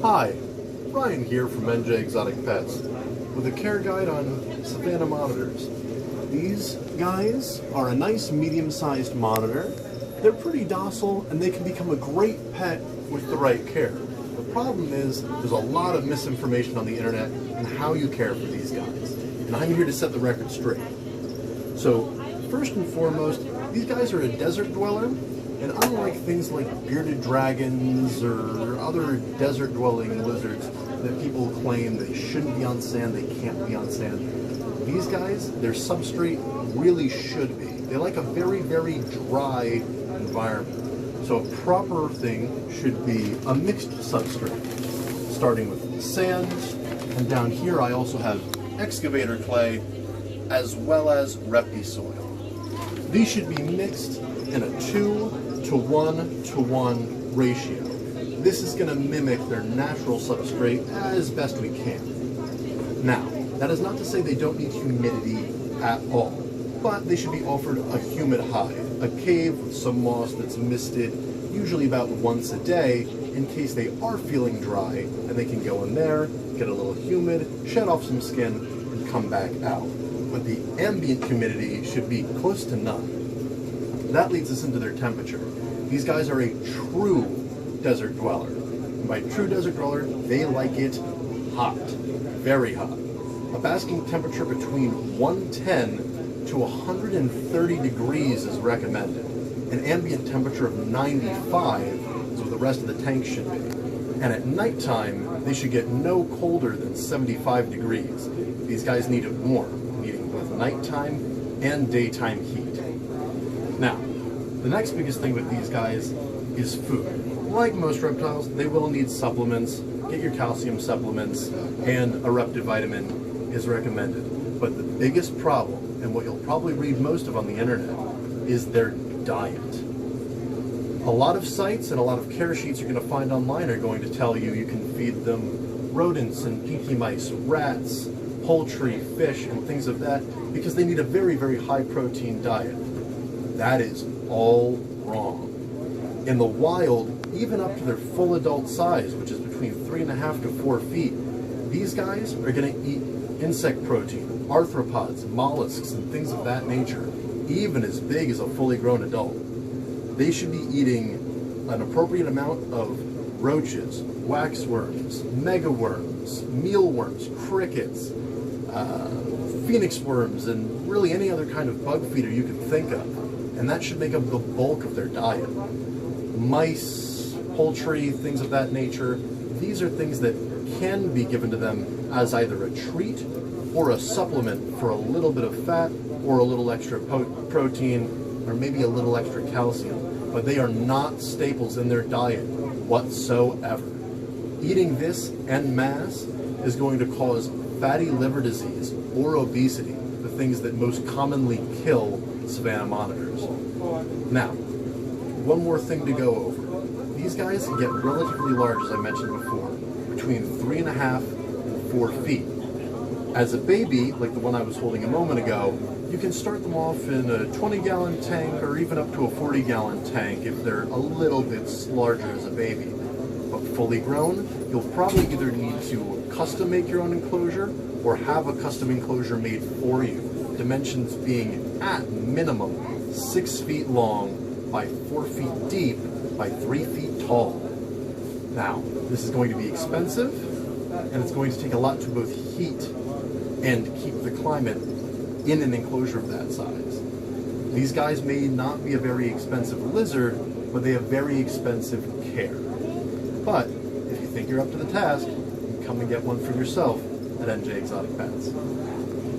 Hi, Ryan here from NJ Exotic Pets with a care guide on Savanah Monitors. These guys are a nice medium-sized monitor. They're pretty docile and they can become a great pet with the right care. The problem is there's a lot of misinformation on the internet on how you care for these guys, and I'm here to set the record straight. So first and foremost, these guys are a desert dweller. And unlike things like bearded dragons or other desert-dwelling lizards that people claim they shouldn't be on sand, they can't be on sand, these guys, their substrate really should be. They like a very, very dry environment. So a proper thing should be a mixed substrate, starting with sand, and down here I also have excavator clay as well as repi soil. These should be mixed in a 2:1:1 ratio. This is going to mimic their natural substrate as best we can. Now, that is not to say they don't need humidity at all, but they should be offered a humid hide, a cave with some moss that's misted, usually about once a day, in case they are feeling dry, and they can go in there, get a little humid, shed off some skin, and come back out. But the ambient humidity should be close to none. That leads us into their temperature. These guys are a true desert dweller. And by true desert dweller, they like it hot, very hot. A basking temperature between 110 to 130 degrees is recommended. An ambient temperature of 95 is what the rest of the tank should be. And at nighttime, they should get no colder than 75 degrees. These guys need it warm, needing both nighttime and daytime heat. Now, the next biggest thing with these guys is food. Like most reptiles, they will need supplements. Get your calcium supplements, and a reptivitamin is recommended. But the biggest problem, and what you'll probably read most of on the internet, is their diet. A lot of sites and a lot of care sheets you're going to find online are going to tell you you can feed them rodents and pinky mice, rats, poultry, fish, and things of that, because they need a very, very high protein diet. That is all wrong. In the wild, even up to their full adult size, which is between 3.5 to 4 feet, these guys are going to eat insect protein, arthropods, mollusks, and things of that nature, even as big as a fully grown adult. They should be eating an appropriate amount of roaches, waxworms, megaworms, mealworms, crickets, phoenix worms, and really any other kind of bug feeder you can think of. And that should make up the bulk of their diet. Mice, poultry, things of that nature, these are things that can be given to them as either a treat or a supplement for a little bit of fat or a little extra protein or maybe a little extra calcium. But they are not staples in their diet whatsoever. Eating this en masse is going to cause fatty liver disease or obesity, the things that most commonly kill Savanah monitors. Now, one more thing to go over. These guys get relatively large, as I mentioned before, between 3.5 and 4 feet. As a baby, like the one I was holding a moment ago, you can start them off in a 20-gallon tank or even up to a 40-gallon tank if they're a little bit larger as a baby. But fully grown, you'll probably either need to custom make your own enclosure or have a custom enclosure made for you. Dimensions being at minimum 6 feet long by 4 feet deep by 3 feet tall. Now, this is going to be expensive, and it's going to take a lot to both heat and keep the climate in an enclosure of that size. These guys may not be a very expensive lizard, but they have very expensive care. But if you think you're up to the task, you can come and get one for yourself at NJ Exotic Pets.